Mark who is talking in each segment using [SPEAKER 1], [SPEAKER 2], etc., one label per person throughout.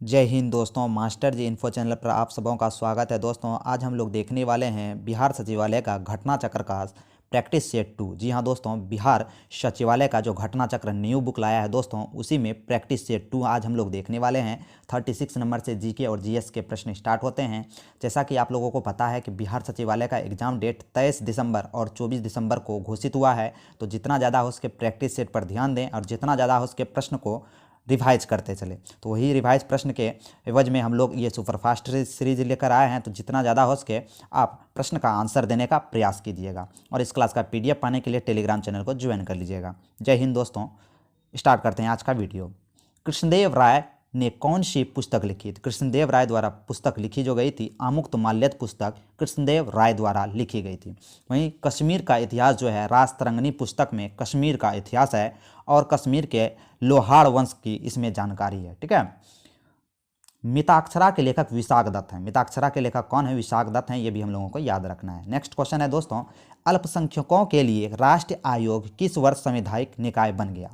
[SPEAKER 1] जय हिंद दोस्तों, मास्टर जी info channel पर आप सबों का स्वागत है। दोस्तों आज हम लोग देखने वाले हैं बिहार सचिवालय का घटना चक्र का प्रैक्टिस सेट 2। जी हाँ दोस्तों, बिहार सचिवालय का जो घटना चक्र न्यू बुक लाया है दोस्तों, उसी में प्रैक्टिस सेट 2 आज हम लोग देखने वाले हैं। 36 नंबर से जीके और जीएस के प्रश्न स्टार्ट होते हैं। जैसा कि आप लोगों को पता है कि बिहार सचिवालय का एग्जाम डेट 23 दिसंबर और 24 दिसंबर को घोषित हुआ है। तो जितना ज़्यादा हो उसके प्रैक्टिस सेट पर ध्यान दें और जितना ज़्यादा हो उसके प्रश्न को रिवाइज करते चले। तो वही रिवाइज प्रश्न के एवज में हम लोग ये सुपरफास्ट सीरीज लेकर आए हैं। तो जितना ज़्यादा हो सके आप प्रश्न का आंसर देने का प्रयास कीजिएगा और इस क्लास का पीडीएफ पाने के लिए टेलीग्राम चैनल को ज्वाइन कर लीजिएगा। जय हिंद दोस्तों, स्टार्ट करते हैं आज का वीडियो। कृष्णदेव राय ने कौन सी पुस्तक लिखी थी? कृष्णदेव राय द्वारा पुस्तक लिखी जो गई थी आमुक्तमाल्यद पुस्तक कृष्णदेव राय द्वारा लिखी गई थी। वहीं कश्मीर का इतिहास जो है राजतरंगिणी पुस्तक में कश्मीर का इतिहास है और कश्मीर के लोहार वंश की इसमें जानकारी है। ठीक है। मिताक्षरा के लेखक विशाख दत्त हैं। मिताक्षरा के लेखक कौन है? विशाख दत्त हैं। ये भी हम लोगों को याद रखना है। नेक्स्ट क्वेश्चन है दोस्तों, अल्पसंख्यकों के लिए राष्ट्रीय आयोग किस वर्ष संवैधानिक निकाय बन गया?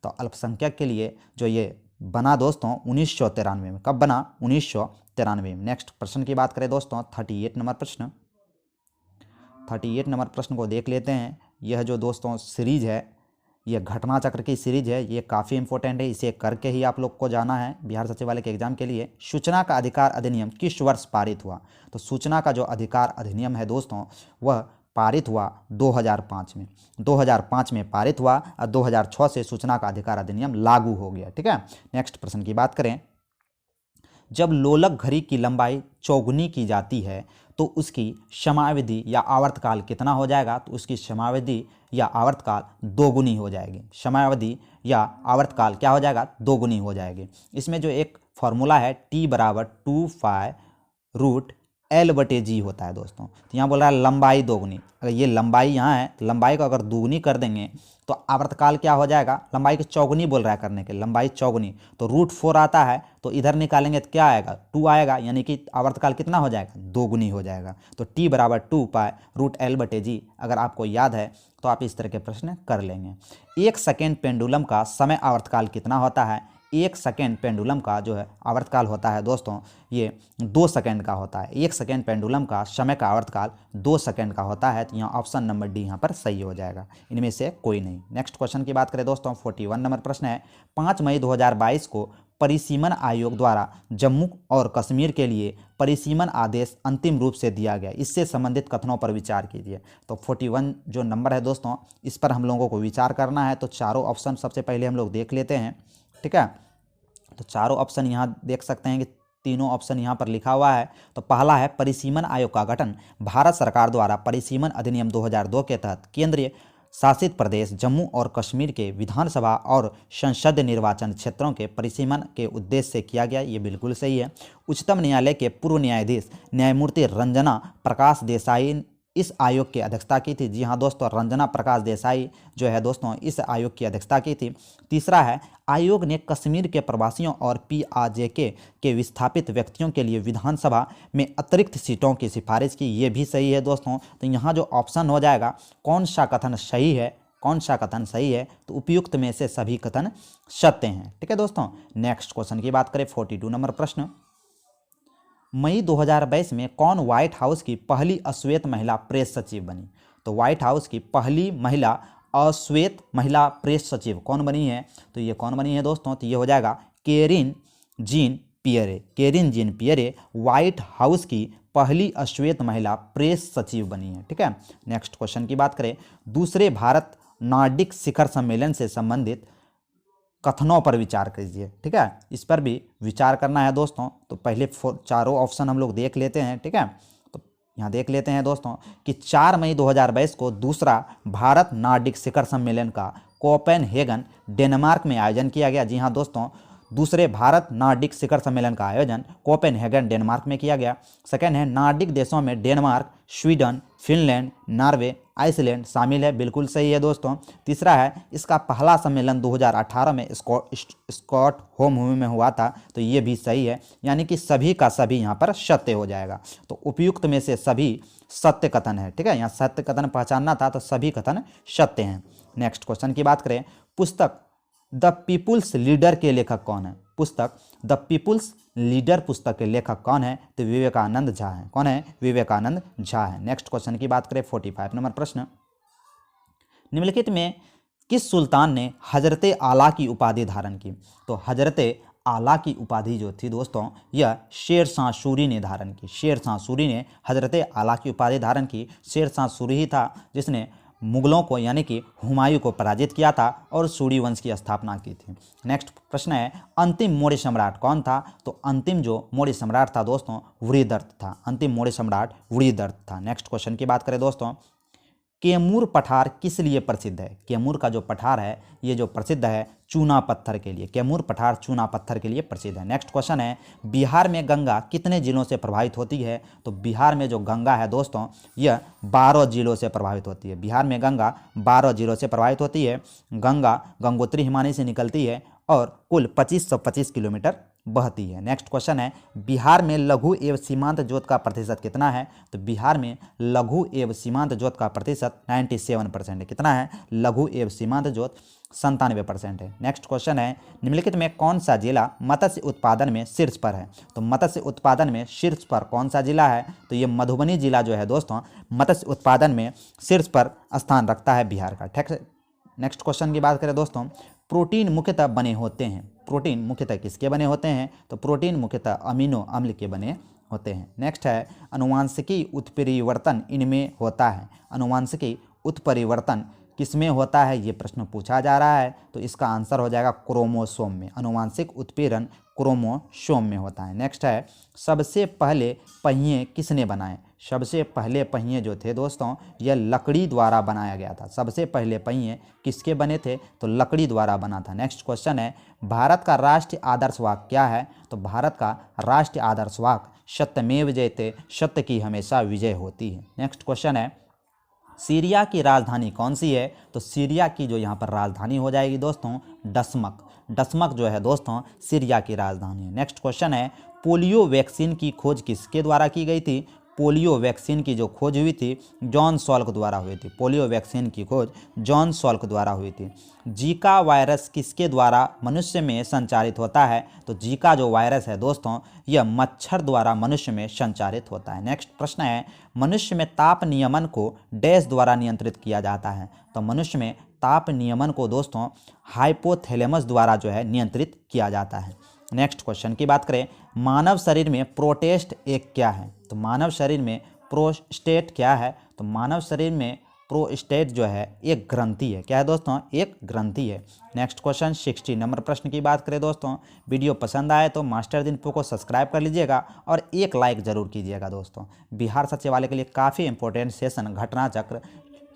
[SPEAKER 1] तो अल्पसंख्यक के लिए जो ये बना दोस्तों 1993 में। कब बना? 1993 में। नेक्स्ट प्रश्न की बात करें दोस्तों, 38 नंबर प्रश्न। 38 नंबर प्रश्न को देख लेते हैं। यह जो दोस्तों सीरीज है, यह घटना चक्र की सीरीज है, ये काफ़ी इंपॉर्टेंट है। इसे करके ही आप लोग को जाना है बिहार सचिवालय के एग्जाम के लिए। सूचना का अधिकार अधिनियम किस वर्ष पारित हुआ? तो सूचना का जो अधिकार अधिनियम है दोस्तों, वह पारित हुआ 2005 में। 2005 में पारित हुआ और 2006 से सूचना का अधिकार अधिनियम लागू हो गया। ठीक है। नेक्स्ट प्रश्न की बात करें, जब लोलक घड़ी की लंबाई चौगुनी की जाती है तो उसकी समयावधि या आवर्तकाल कितना हो जाएगा? तो उसकी समयावधि या आवर्तकाल दोगुनी हो जाएगी। समयावधि या आवर्तकाल क्या हो जाएगा? दोगुनी हो जाएगी। इसमें जो एक फॉर्मूला है T बराबर 2π√L/g होता है दोस्तों। तो यहाँ बोल रहा है लंबाई दोगुनी। अगर ये लंबाई यहाँ है तो लंबाई को अगर दोगुनी कर देंगे तो आवर्तकाल क्या हो जाएगा? लंबाई को चौगुनी बोल रहा है करने के, लंबाई चौगुनी। तो √4 आता है तो इधर निकालेंगे तो क्या आएगा? 2 आएगा, यानी कि आवर्तकाल कितना हो जाएगा? दोगुनी हो जाएगा। तो T बराबर 2π√L/g अगर आपको याद है तो आप इस तरह के प्रश्न कर लेंगे। 1 सेकेंड पेंडुलम का समय आवर्तकाल कितना होता है? 1 सेकेंड पेंडुलम का जो है आवर्तकाल होता है दोस्तों, ये 2 सेकेंड का होता है। 1 सेकेंड पेंडुलम का समय का आवर्तकाल 2 सेकेंड का होता है। तो यहाँ ऑप्शन नंबर डी यहाँ पर सही हो जाएगा, इनमें से कोई नहीं। नेक्स्ट क्वेश्चन की बात करें दोस्तों, 41 नंबर प्रश्न है। 5 मई 2022 को परिसीमन आयोग द्वारा जम्मू और कश्मीर के लिए परिसीमन आदेश अंतिम रूप से दिया गया। इससे संबंधित कथनों पर विचार कीजिए। तो 41 जो नंबर है दोस्तों, इस पर हम लोगों को विचार करना है। तो चारों ऑप्शन सबसे पहले हम लोग देख लेते हैं। ठीक है। तो चारों ऑप्शन यहाँ देख सकते हैं कि तीनों ऑप्शन यहाँ पर लिखा हुआ है। तो पहला है परिसीमन आयोग का गठन भारत सरकार द्वारा परिसीमन अधिनियम 2002 के तहत केंद्रीय शासित प्रदेश जम्मू और कश्मीर के विधानसभा और संसदीय निर्वाचन क्षेत्रों के परिसीमन के उद्देश्य से किया गया। ये बिल्कुल सही है। उच्चतम न्यायालय के पूर्व न्यायाधीश न्यायमूर्ति रंजना प्रकाश देसाई इस आयोग की अध्यक्षता की थी। जी हाँ दोस्तों, रंजना प्रकाश देसाई जो है दोस्तों इस आयोग की अध्यक्षता की थी। तीसरा है, आयोग ने कश्मीर के प्रवासियों और PRJK के विस्थापित व्यक्तियों के लिए विधानसभा में अतिरिक्त सीटों की सिफारिश की। ये भी सही है दोस्तों। तो यहाँ जो ऑप्शन हो जाएगा, कौन सा कथन सही है, कौन सा कथन सही है? तो उपयुक्त में से सभी कथन सत्य हैं। ठीक है दोस्तों। नेक्स्ट क्वेश्चन की बात करें, 42 नंबर प्रश्न। मई 2022 में कौन व्हाइट हाउस की पहली अश्वेत महिला प्रेस सचिव बनी? तो व्हाइट हाउस की पहली महिला अश्वेत महिला प्रेस सचिव कौन बनी है? तो ये कौन बनी है दोस्तों? तो ये हो जाएगा Karine Jean Pierre. Karine Jean Pierre white house की पहली अश्वेत महिला प्रेस सचिव बनी है। ठीक है। नेक्स्ट क्वेश्चन की बात करें, दूसरे भारत नार्डिक शिखर सम्मेलन से संबंधित कथनों पर विचार कीजिए। ठीक है। इस पर भी विचार करना है दोस्तों। तो पहले चारों ऑप्शन हम लोग देख लेते हैं। ठीक है। तो यहाँ देख लेते हैं दोस्तों कि 4 मई 2022 को दूसरा भारत नार्डिक शिखर सम्मेलन का कोपेनहेगन डेनमार्क में आयोजन किया गया। जी हाँ दोस्तों, दूसरे भारत नार्डिक शिखर सम्मेलन का आयोजन कोपेनहेगन डेनमार्क में किया गया। सेकेंड है, नार्डिक देशों में Denmark, Sweden, Finland, Norway, Iceland शामिल है। बिल्कुल सही है दोस्तों। तीसरा है, इसका पहला सम्मेलन 2018 में स्टॉकहोम में हुआ था। तो ये भी सही है, यानी कि सभी का सभी यहाँ पर सत्य हो जाएगा। तो उपयुक्त में से सभी सत्य कथन है। ठीक है। यहाँ सत्य कथन पहचानना था, तो सभी कथन सत्य हैं। नेक्स्ट क्वेश्चन की बात करें, पुस्तक द पीपुल्स लीडर के लेखक कौन है? पुस्तक द पीपुल्स लीडर पुस्तक के लेखक कौन है? तो विवेकानंद झा है। कौन है? विवेकानंद झा है। नेक्स्ट क्वेश्चन की बात करें 45 नंबर प्रश्न, निम्नलिखित में किस सुल्तान ने हजरते आला की उपाधि धारण की? तो हजरते आला की उपाधि जो थी दोस्तों यह शेर शाह सूरी ने धारण की। शेर शाह सूरी ने हजरते आला की उपाधि धारण की। शेर शाह सूरी ही था जिसने मुगलों को यानी कि हुमायूं को पराजित किया था और सूरी वंश की स्थापना की थी। नेक्स्ट प्रश्न है, अंतिम मौर्य सम्राट कौन था? तो अंतिम जो मौर्य सम्राट था दोस्तों वृहदर्थ था। अंतिम मौर्य सम्राट वृहदर्थ था। नेक्स्ट क्वेश्चन की बात करें दोस्तों, कैमूर पठार किस लिए प्रसिद्ध है? कैमूर का जो पठार है ये जो प्रसिद्ध है चूना पत्थर के लिए। कैमूर पठार चूना पत्थर के लिए प्रसिद्ध है। नेक्स्ट क्वेश्चन है, बिहार में गंगा कितने जिलों से प्रभावित होती है? तो बिहार में जो गंगा है दोस्तों यह 12 जिलों से प्रभावित होती है। बिहार में गंगा 12 जिलों से प्रभावित होती है। गंगा गंगोत्री हिमानी से निकलती है और कुल 2525 किलोमीटर बहती है। नेक्स्ट क्वेश्चन है, बिहार में लघु एवं सीमांत जोत का प्रतिशत कितना है? तो बिहार में लघु एवं सीमांत जोत का प्रतिशत 97% है। कितना है? लघु एवं सीमांत जोत 97% है। नेक्स्ट क्वेश्चन है, निम्नलिखित में कौन सा जिला मत्स्य उत्पादन में शीर्ष पर है? तो मत्स्य उत्पादन में शीर्ष पर कौन सा जिला है? तो ये मधुबनी जिला जो है दोस्तों मत्स्य उत्पादन में शीर्ष पर स्थान रखता है बिहार का। ठीक है। नेक्स्ट क्वेश्चन की बात करें दोस्तों, प्रोटीन मुख्यतः बने होते हैं। प्रोटीन मुख्यतः किसके बने होते हैं? तो प्रोटीन मुख्यतः अमीनो अम्ल के बने होते हैं। नेक्स्ट है, अनुवांशिकी उत्परिवर्तन इनमें होता है। अनुवांशिकी उत्परिवर्तन किसमें होता है ये प्रश्न पूछा जा रहा है। तो इसका आंसर हो जाएगा क्रोमोसोम में। अनुवांशिक उत्पीड़न क्रोमोसोम में होता है। नेक्स्ट है, सबसे पहले पहिए किसने बनाए? सबसे पहले पहिए जो थे दोस्तों यह लकड़ी द्वारा बनाया गया था। सबसे पहले पहिए किसके बने थे? तो लकड़ी द्वारा बना था। नेक्स्ट क्वेश्चन है, भारत का राष्ट्रीय आदर्श वाक्य क्या है? तो भारत का राष्ट्रीय आदर्श वाक्य सत्यमेव जयते, सत्य की हमेशा विजय होती है। नेक्स्ट क्वेश्चन है, सीरिया की राजधानी कौन सी है? तो सीरिया की जो यहाँ पर राजधानी हो जाएगी दोस्तों दशमक। दशमक जो है दोस्तों सीरिया की राजधानी है। नेक्स्ट क्वेश्चन है, पोलियो वैक्सीन की खोज किसके द्वारा की गई थी? पोलियो वैक्सीन की जो खोज हुई थी जॉन सॉल्क द्वारा हुई थी। पोलियो वैक्सीन की खोज जॉन सॉल्क द्वारा हुई थी। जीका वायरस किसके द्वारा मनुष्य में संचारित होता है? तो जीका जो वायरस है दोस्तों यह मच्छर द्वारा मनुष्य में संचारित होता है। नेक्स्ट प्रश्न है, मनुष्य में ताप नियमन को डैश द्वारा नियंत्रित किया जाता है? तो मनुष्य में ताप नियमन को दोस्तों हाइपोथैलेमस द्वारा जो है नियंत्रित किया जाता है। नेक्स्ट क्वेश्चन की बात करें, मानव शरीर में प्रोटेस्ट एक क्या है? तो मानव शरीर में प्रोस्टेट क्या है? तो मानव शरीर में प्रोस्टेट जो है एक ग्रंथि है। क्या है दोस्तों? एक ग्रंथि है। नेक्स्ट क्वेश्चन 60 नंबर प्रश्न की बात करें दोस्तों, वीडियो पसंद आए तो मास्टर दिनपो को सब्सक्राइब कर लीजिएगा और एक लाइक जरूर कीजिएगा दोस्तों। बिहार सचिवालय के लिए काफ़ी इंपॉर्टेंट सेशन घटना चक्र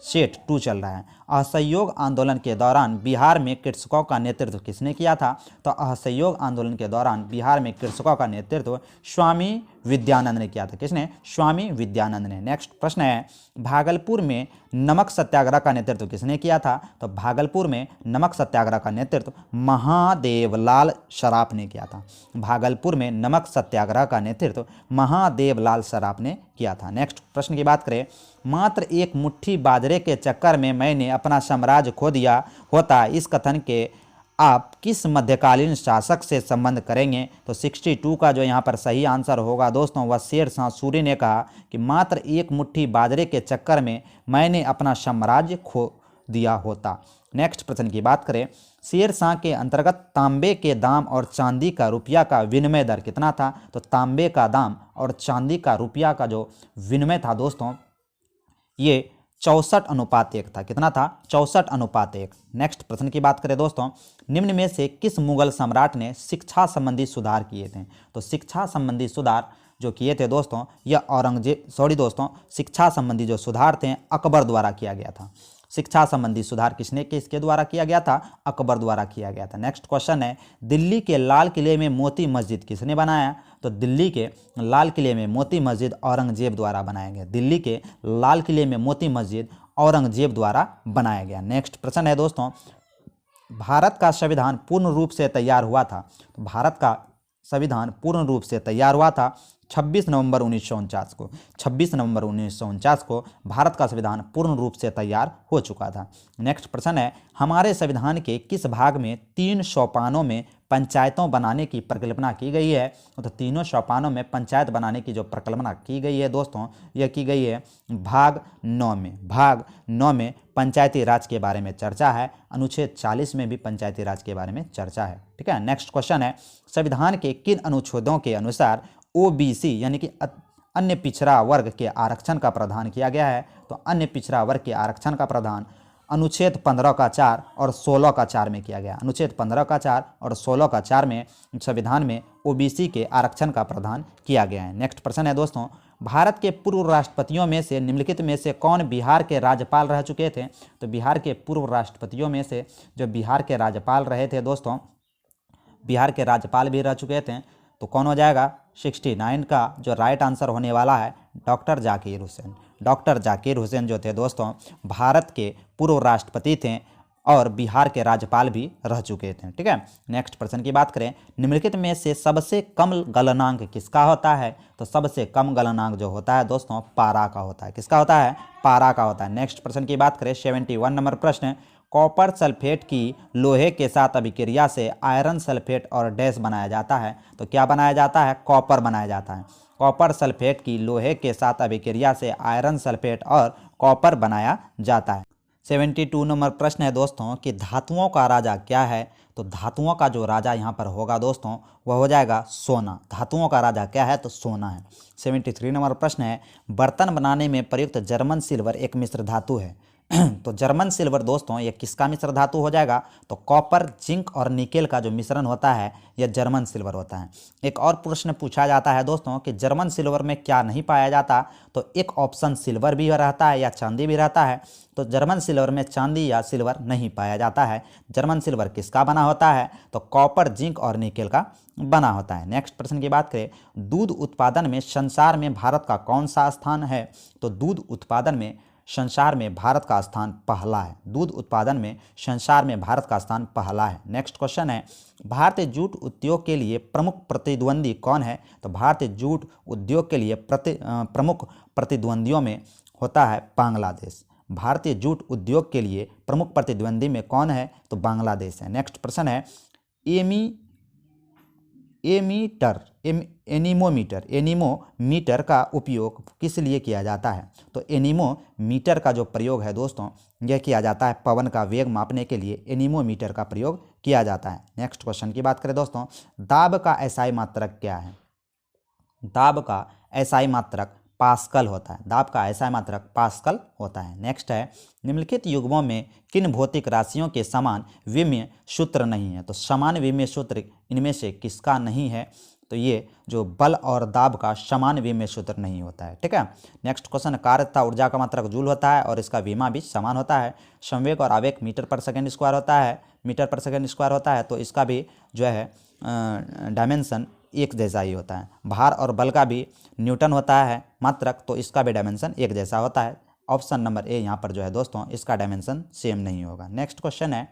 [SPEAKER 1] सेट 2 चल रहा है। असहयोग आंदोलन के दौरान बिहार में कृषकों का नेतृत्व किसने किया था? तो असहयोग आंदोलन के दौरान बिहार में कृषकों का नेतृत्व स्वामी विद्यानंद ने किया था। किसने? स्वामी विद्यानंद ने। नेक्स्ट प्रश्न है, भागलपुर में नमक सत्याग्रह का नेतृत्व किसने किया था? तो भागलपुर में नमक सत्याग्रह का नेतृत्व महादेवलाल सराफ ने किया था। भागलपुर में नमक सत्याग्रह का नेतृत्व महादेवलाल सराफ ने किया था। नेक्स्ट प्रश्न की बात करें, मात्र एक मुट्ठी बाजरे के चक्कर में मैंने अपना साम्राज्य खो दिया होता, इस कथन के आप किस मध्यकालीन शासक से संबंध करेंगे? तो 62 का जो यहाँ पर सही आंसर होगा दोस्तों वह शेर शाह सूरी ने कहा कि मात्र एक मुट्ठी बाजरे के चक्कर में मैंने अपना साम्राज्य खो दिया होता। नेक्स्ट प्रश्न की बात करें, शेर शाह के अंतर्गत तांबे के दाम और चांदी का रुपया का विनिमय दर कितना था? तो तांबे का दाम और चांदी का रुपया का जो विनिमय था दोस्तों ये 64:1 था। कितना था? 64:1। नेक्स्ट प्रश्न की बात करें दोस्तों, निम्न में से किस मुगल सम्राट ने शिक्षा संबंधी सुधार किए थे? तो शिक्षा संबंधी सुधार जो किए थे दोस्तों यह शिक्षा संबंधी जो सुधार थे अकबर द्वारा किया गया था। शिक्षा संबंधी सुधार किसके द्वारा किया गया था? अकबर द्वारा किया गया था। नेक्स्ट क्वेश्चन है, दिल्ली के लाल किले में मोती मस्जिद किसने बनाया? तो दिल्ली के लाल किले में मोती मस्जिद औरंगजेब द्वारा बनाया गया। दिल्ली के लाल किले में मोती मस्जिद औरंगजेब द्वारा बनाया गया। नेक्स्ट प्रश्न है दोस्तों, भारत का संविधान पूर्ण रूप से तैयार हुआ था? तो भारत का संविधान पूर्ण रूप से तैयार हुआ था 26 नवंबर 1949 को। 26 नवंबर 1949 को भारत का संविधान पूर्ण रूप से तैयार हो चुका था। नेक्स्ट प्रश्न है, हमारे संविधान के किस भाग में 3 सोपानों में पंचायतों बनाने की परिकल्पना की गई है। तो तीनों सोपानों में पंचायत बनाने की जो परिकल्पना की गई है दोस्तों, यह की गई है भाग 9 में। भाग 9 में पंचायती राज के बारे में चर्चा है। अनुच्छेद 40 में भी पंचायती राज के बारे में चर्चा है। ठीक है, नेक्स्ट क्वेश्चन है, संविधान के किन अनुच्छेदों के अनुसार ओबीसी यानी कि अन्य पिछड़ा वर्ग के आरक्षण का प्रावधान किया गया है? तो अन्य पिछड़ा वर्ग के आरक्षण का प्रावधान अनुच्छेद 15 का 4 और 16 का 4 में किया गया। अनुच्छेद 15 का 4 और 16 का 4 में संविधान में ओबीसी के आरक्षण का प्रावधान किया गया है। नेक्स्ट प्रश्न है दोस्तों, भारत के पूर्व राष्ट्रपतियों में से निम्नलिखित में से कौन बिहार के राज्यपाल रह चुके थे? तो बिहार के पूर्व राष्ट्रपतियों में से जो बिहार के राज्यपाल रहे थे दोस्तों, बिहार के राज्यपाल भी रह चुके थे, तो कौन हो जाएगा? 69 का जो राइट आंसर होने वाला है डॉक्टर जाकिर हुसैन। डॉक्टर जाकिर हुसैन जो थे दोस्तों भारत के पूर्व राष्ट्रपति थे और बिहार के राज्यपाल भी रह चुके थे। ठीक है, नेक्स्ट प्रश्न की बात करें, निम्नलिखित में से सबसे कम गलनांक किसका होता है? तो सबसे कम गलनांक जो होता है दोस्तों पारा का होता है। किसका होता है? पारा का होता है। नेक्स्ट प्रश्न की बात करें, 71 नंबर प्रश्न, कॉपर सल्फेट की लोहे के साथ अभिक्रिया से आयरन सल्फेट और डैश बनाया जाता है। तो क्या बनाया जाता है? कॉपर बनाया जाता है। कॉपर सल्फेट की लोहे के साथ अभिक्रिया से आयरन सल्फेट और कॉपर बनाया जाता है। 72 नंबर प्रश्न है दोस्तों कि धातुओं का राजा क्या है? तो धातुओं का जो राजा यहाँ पर होगा दोस्तों वह हो जाएगा सोना। धातुओं का राजा क्या है? तो सोना है। 73 नंबर प्रश्न है, बर्तन बनाने में प्रयुक्त जर्मन सिल्वर एक मिश्र धातु है। तो जर्मन सिल्वर दोस्तों ये किसका मिश्र धातु हो जाएगा? तो कॉपर, जिंक और निकेल का जो मिश्रण होता है यह जर्मन सिल्वर होता है। एक और प्रश्न पूछा जाता है दोस्तों कि जर्मन सिल्वर में क्या नहीं पाया जाता? तो एक ऑप्शन सिल्वर भी रहता है या चांदी भी रहता है। तो जर्मन सिल्वर में चांदी या सिल्वर नहीं पाया जाता है। जर्मन सिल्वर किसका बना होता है? तो कॉपर, जिंक और निकेल का बना होता है। नेक्स्ट प्रश्न की बात करें, दूध उत्पादन में संसार में भारत का कौन सा स्थान है? तो दूध उत्पादन में संसार में भारत का स्थान पहला है। दूध उत्पादन में संसार में भारत का स्थान पहला है। नेक्स्ट क्वेश्चन है, भारतीय जूट उद्योग के लिए प्रमुख प्रतिद्वंदी कौन है? तो भारतीय जूट उद्योग के लिए प्रमुख प्रतिद्वंदियों में होता है बांग्लादेश। भारतीय जूट उद्योग के लिए प्रमुख प्रतिद्वंदी में कौन है? तो बांग्लादेश है। नेक्स्ट प्रश्न है, एनीमोमीटर का उपयोग किस लिए किया जाता है? तो एनीमोमीटर का जो प्रयोग है दोस्तों यह किया जाता है पवन का वेग मापने के लिए एनीमोमीटर का प्रयोग किया जाता है। नेक्स्ट क्वेश्चन की बात करें दोस्तों, दाब का एसआई मात्रक क्या है? दाब का एसआई मात्रक पास्कल होता है। दाब का एसआई मात्रक पास्कल होता है। नेक्स्ट है, निम्नलिखित युग्मों में किन भौतिक राशियों के समान विमीय सूत्र नहीं है? तो समान विमीय सूत्र इनमें से किसका नहीं है? तो ये जो बल और दाब का समान विमीय सूत्र नहीं होता है। ठीक है, नेक्स्ट क्वेश्चन, कार्य तथा ऊर्जा का मात्रक जूल होता है और इसका विमा भी समान होता है। संवेग और आवेग मीटर पर सेकेंड स्क्वायर होता है, मीटर पर सेकेंड स्क्वायर होता है, तो इसका भी जो है डायमेंशन एक जैसा ही होता है। भार और बल का भी न्यूटन होता है मात्रक, तो इसका भी डायमेंशन एक जैसा होता है। ऑप्शन नंबर ए यहाँ पर जो है दोस्तों इसका डायमेंशन सेम नहीं होगा। नेक्स्ट क्वेश्चन है,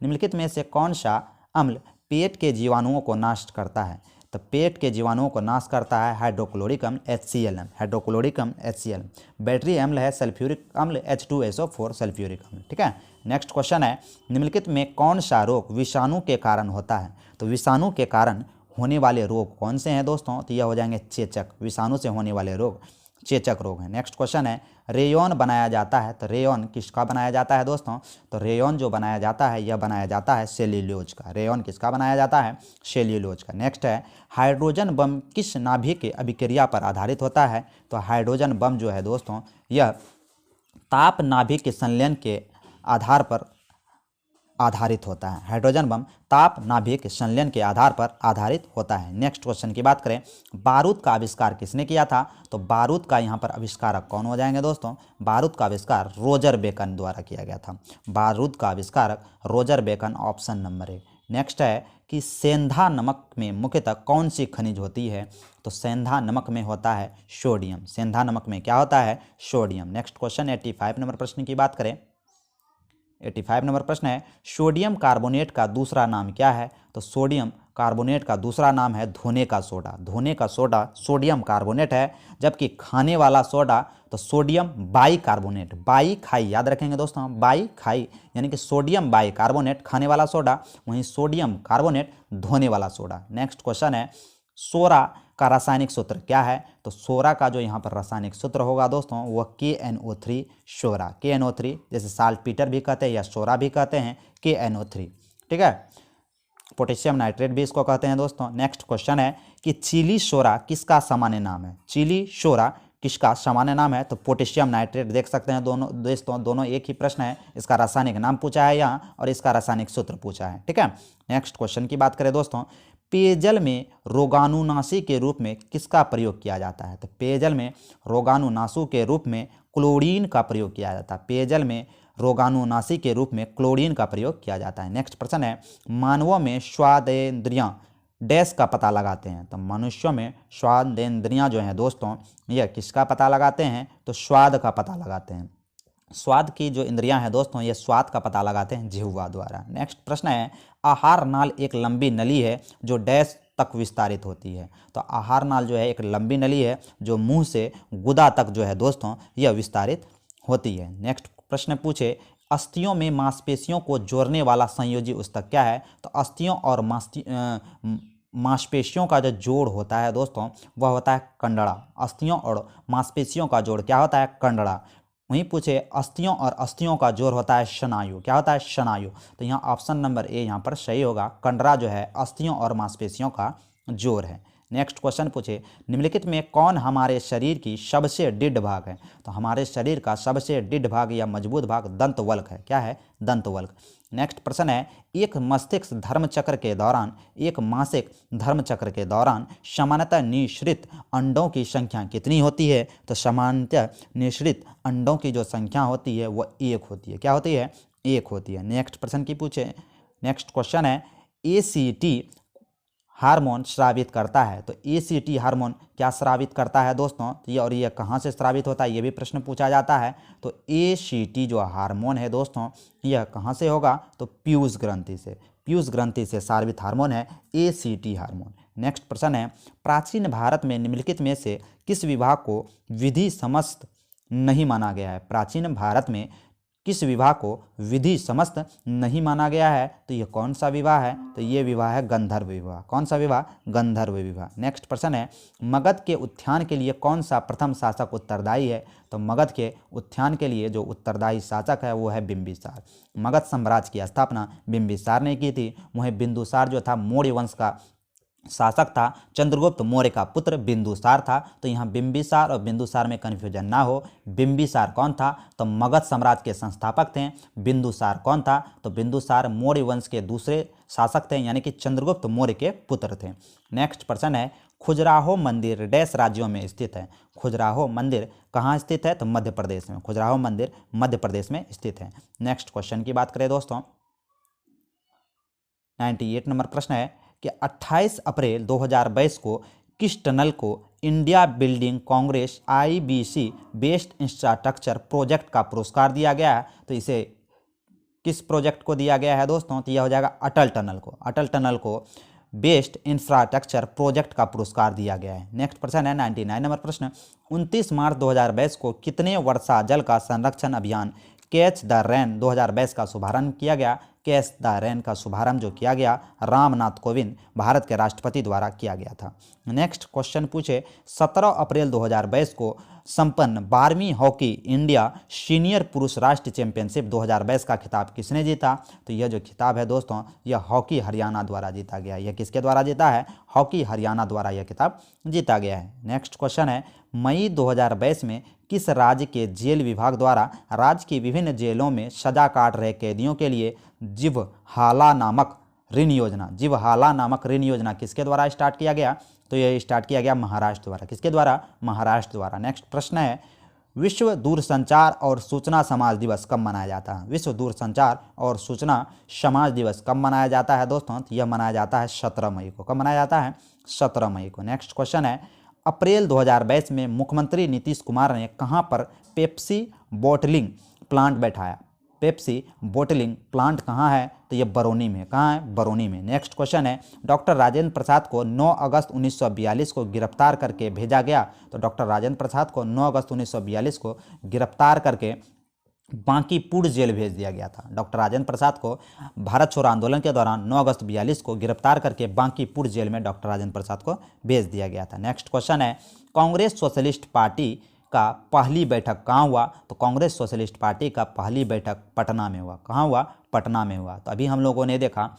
[SPEAKER 1] निम्नलिखित में से कौन सा अम्ल पेट के जीवाणुओं को नाश करता है? तो पेट के जीवाणुओं को नाश करता है हाइड्रोक्लोरिक अम्ल HCl। हाइड्रोक्लोरिक अम्ल HCl। बैटरी अम्ल है सल्फ्यूरिक अम्ल H2SO4 सल्फ्यूरिक अम्ल। ठीक है, नेक्स्ट क्वेश्चन है, निम्नलिखित में कौन सा रोग विषाणु के कारण होता है? तो विषाणु के कारण होने वाले रोग कौन से हैं दोस्तों? तो यह हो जाएंगे चेचक। विषाणु से होने वाले रोग चेचक रोग हैं। नेक्स्ट क्वेश्चन है, रेयॉन बनाया जाता है, तो रेयॉन किसका बनाया जाता है दोस्तों? तो रेयॉन जो बनाया जाता है यह बनाया जाता है सेल्यूलोज का। रेयॉन किसका बनाया जाता है? सेल्यूलोज का। नेक्स्ट है, हाइड्रोजन बम किस नाभिक के अभिक्रिया पर आधारित होता है? तो हाइड्रोजन बम जो है दोस्तों यह ताप नाभिक के संलयन के आधार पर आधारित होता है। हाइड्रोजन बम ताप नाभिक संलयन के आधार पर आधारित होता है। नेक्स्ट क्वेश्चन की बात करें, बारूद का आविष्कार किसने किया था? तो बारूद का यहाँ पर आविष्कारक कौन हो जाएंगे दोस्तों? बारूद का आविष्कार रोजर बेकन द्वारा किया गया था। बारूद का आविष्कारक Roger Bacon, option number A. Next है कि सेंधा नमक में मुख्यतः कौन सी खनिज होती है? तो सेंधा नमक में होता है सोडियम। सेंधा नमक में क्या होता है? सोडियम। नेक्स्ट क्वेश्चन 85 नंबर प्रश्न की बात करें, 85 नंबर प्रश्न है, सोडियम कार्बोनेट का दूसरा नाम क्या है? तो सोडियम कार्बोनेट का दूसरा नाम है धोने का सोडा। धोने का सोडा सोडियम कार्बोनेट है, जबकि खाने वाला सोडा तो सोडियम बाई कार्बोनेट, बाई खाई याद रखेंगे दोस्तों, बाई खाई यानी कि सोडियम बाई कार्बोनेट खाने वाला सोडा, वहीं सोडियम कार्बोनेट धोने वाला सोडा। नेक्स्ट क्वेश्चन है सोरा का रासायनिक सूत्र क्या है? तो सोरा का जो यहाँ पर रासायनिक सूत्र होगा दोस्तों वह KNO3 सोरा, KNO3 जैसे साल्ट पीटर भी कहते हैं या सोरा भी कहते हैं, KNO3, ठीक है। पोटेशियम नाइट्रेट भी इसको कहते हैं दोस्तों। नेक्स्ट क्वेश्चन है कि चिली सोरा किसका सामान्य नाम है? चिली सोरा किसका सामान्य नाम है? तो पोटेशियम नाइट्रेट देख सकते हैं दोनों दोस्तों, दोनों एक ही प्रश्न है। इसका रासायनिक नाम पूछा है यहाँ और इसका रासायनिक सूत्र पूछा है, ठीक है। नेक्स्ट क्वेश्चन की बात करें दोस्तों, पेयजल में रोगाणुनाशी के रूप में किसका प्रयोग किया जाता है? तो पेयजल में रोगाणुनाशी के रूप में क्लोरीन का प्रयोग किया जाता है। पेयजल में रोगाणुनाशी के रूप में क्लोरीन का प्रयोग किया जाता है। नेक्स्ट प्रश्न है मानवों में स्वादेंद्रियां डैश का पता लगाते हैं? तो मनुष्यों में स्वादेंद्रियां जो हैं दोस्तों यह किसका पता लगाते हैं? तो स्वाद का पता लगाते हैं। स्वाद की जो इंद्रियां हैं दोस्तों ये स्वाद का पता लगाते हैं जिह्वा द्वारा। नेक्स्ट प्रश्न है आहार नाल एक लंबी नली है जो डैश तक विस्तारित होती है? तो आहार नाल जो है एक लंबी नली है जो मुंह से गुदा तक जो है दोस्तों यह विस्तारित होती है। नेक्स्ट प्रश्न पूछे अस्थियों में मांसपेशियों को जोड़ने वाला संयोजी ऊतक क्या है? तो अस्थियों और मांसपेशियों का जो जोड़ होता है दोस्तों वह होता है कंडरा। अस्थियों और मांसपेशियों का जोड़ क्या होता है? कंडरा। वहीं पूछे अस्थियों और अस्थियों का जोड़ होता है स्नायु। क्या होता है? स्नायु। तो यहाँ ऑप्शन नंबर ए यहाँ पर सही होगा। कंडरा जो है अस्थियों और मांसपेशियों का जोड़ है। नेक्स्ट क्वेश्चन पूछे निम्नलिखित में कौन हमारे शरीर की सबसे दृढ़ भाग है? तो हमारे शरीर का सबसे दृढ़ भाग या मजबूत भाग दंतवल्क है। क्या है? दंतवल्क। नेक्स्ट प्रश्न है एक मस्तिष्क धर्मचक्र के दौरान, एक मासिक धर्मचक्र के दौरान सामान्यतः निःसृत अंडों की संख्या कितनी होती है? तो सामान्यतः निःसृत अंडों की जो संख्या होती है वह 1 होती है। क्या होती है? 1 होती है। नेक्स्ट प्रश्न की पूछे नेक्स्ट क्वेश्चन है ACT हार्मोन स्रावित करता है? तो ACT हार्मोन क्या स्रावित करता है दोस्तों? ये और ये कहाँ से स्रावित होता है ये भी प्रश्न पूछा जाता है। तो ACT जो हार्मोन है दोस्तों यह कहाँ से होगा? तो पीयूष ग्रंथि से, पीयूष ग्रंथि से स्रावित हार्मोन है ACT हार्मोन। नेक्स्ट प्रश्न है प्राचीन भारत में निम्नलिखित में से किस विवाह को विधि समस्त नहीं माना गया है? प्राचीन भारत में किस विवाह को विधि समस्त नहीं माना गया है? तो यह कौन सा विवाह है? तो ये विवाह है गंधर्व विवाह। कौन सा विवाह? गंधर्व विवाह। नेक्स्ट प्रश्न है मगध के उत्थान के लिए कौन सा प्रथम शासक उत्तरदायी है? तो मगध के उत्थान के लिए जो उत्तरदायी शासक है वो है बिंबिसार। मगध साम्राज्य की स्थापना बिंबिसार ने की थी। वहीं बिंदुसार जो था मौर्य वंश का शासक था। चंद्रगुप्त मौर्य का पुत्र बिंदुसार था। तो यहाँ बिंबिसार और बिंदुसार में कन्फ्यूजन ना हो। बिंबिसार कौन था? तो मगध साम्राज्य के संस्थापक थे। बिंदुसार कौन था? तो बिंदुसार मौर्य वंश के दूसरे शासक थे यानी कि चंद्रगुप्त मौर्य के पुत्र थे। नेक्स्ट प्रश्न है खजुराहो मंदिर डैश राज्यों में स्थित है? खजुराहो मंदिर कहाँ स्थित है? तो मध्य प्रदेश में। खजुराहो मंदिर मध्य प्रदेश में स्थित है। नेक्स्ट क्वेश्चन की बात करें दोस्तों 98 नंबर प्रश्न है कि 28 अप्रैल 2022 को किस टनल को India building Congress IBC best infrastructure project का पुरस्कार दिया गया है? तो इसे किस प्रोजेक्ट को दिया गया है दोस्तों? तो यह हो जाएगा अटल टनल को। अटल टनल को बेस्ट इंफ्रास्ट्रक्चर प्रोजेक्ट का पुरस्कार दिया गया है। नेक्स्ट प्रश्न है 99 नंबर प्रश्न 29 मार्च 2022 को कितने वर्षा जल का संरक्षण अभियान कैच द रेन 2022 का शुभारंभ किया गया? कैच द रेन का शुभारंभ जो किया गया रामनाथ कोविंद भारत के राष्ट्रपति द्वारा किया गया था। नेक्स्ट क्वेश्चन पूछे 17 अप्रैल 2022 को संपन्न 12वीं हॉकी इंडिया सीनियर पुरुष राष्ट्रीय चैंपियनशिप 2022 का खिताब किसने जीता? तो यह जो खिताब है दोस्तों यह हॉकी हरियाणा द्वारा जीता गया। यह किसके द्वारा जीता है? हॉकी हरियाणा द्वारा यह खिताब जीता गया है। नेक्स्ट क्वेश्चन है मई 2022 में किस राज्य के जेल विभाग द्वारा राज्य की विभिन्न जेलों में सजा काट रहे कैदियों के लिए जिवहाला नामक ऋण योजना किसके द्वारा स्टार्ट किया गया? तो यह स्टार्ट किया गया महाराष्ट्र द्वारा। किसके द्वारा? महाराष्ट्र द्वारा। नेक्स्ट प्रश्न है विश्व दूरसंचार और सूचना समाज दिवस कब मनाया जाता है? विश्व दूरसंचार और सूचना समाज दिवस कब मनाया जाता है दोस्तों? तो यह मनाया जाता है 17 मई को। कब मनाया जाता है? 17 मई को। नेक्स्ट क्वेश्चन है अप्रैल 2022 में मुख्यमंत्री नीतीश कुमार ने कहां पर पेप्सी बॉटलिंग प्लांट बैठाया? पेप्सी बोटलिंग प्लांट कहाँ है? तो ये बरौनी में। कहाँ है? बरौनी में। नेक्स्ट क्वेश्चन है, डॉक्टर राजेंद्र प्रसाद को 9 अगस्त 1942 को गिरफ्तार करके भेजा गया। तो डॉक्टर राजेंद्र प्रसाद को 9 अगस्त 1942 को गिरफ्तार करके बांकीपुर जेल भेज दिया गया था। डॉक्टर राजेंद्र प्रसाद को भारत छोड़ो आंदोलन के दौरान 9 अगस्त 42 को गिरफ्तार करके बांकीपुर जेल में डॉक्टर राजेंद्र प्रसाद को भेज दिया गया था। नेक्स्ट क्वेश्चन है, कांग्रेस सोशलिस्ट पार्टी का पहली बैठक कहाँ हुआ? तो कांग्रेस सोशलिस्ट पार्टी का पहली बैठक पटना में हुआ। कहाँ हुआ? पटना में हुआ। तो अभी हम लोगों ने देखा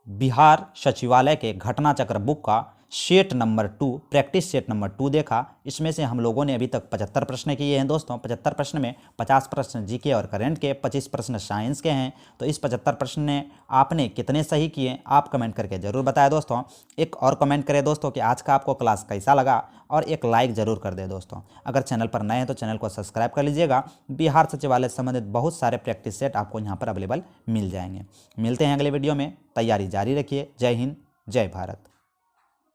[SPEAKER 1] बिहार सचिवालय के घटना चक्र बुक का set number 2 practice set number 2 देखा। इसमें से हम लोगों ने अभी तक 75 प्रश्न किए हैं दोस्तों। 75 प्रश्न में 50 प्रश्न जीके और करंट के, 25 प्रश्न साइंस के हैं। तो इस 75 प्रश्न ने आपने कितने सही किए आप कमेंट करके ज़रूर बताएं दोस्तों। एक और कमेंट करें दोस्तों कि आज का आपको क्लास कैसा लगा, और एक लाइक ज़रूर कर दें दोस्तों। अगर चैनल पर नए हैं तो चैनल को सब्सक्राइब कर लीजिएगा। बिहार सचिवालय से संबंधित बहुत सारे प्रैक्टिस सेट आपको यहाँ पर अवेलेबल मिल जाएंगे। मिलते हैं अगले वीडियो में, तैयारी जारी रखिए। जय हिंद, जय भारत।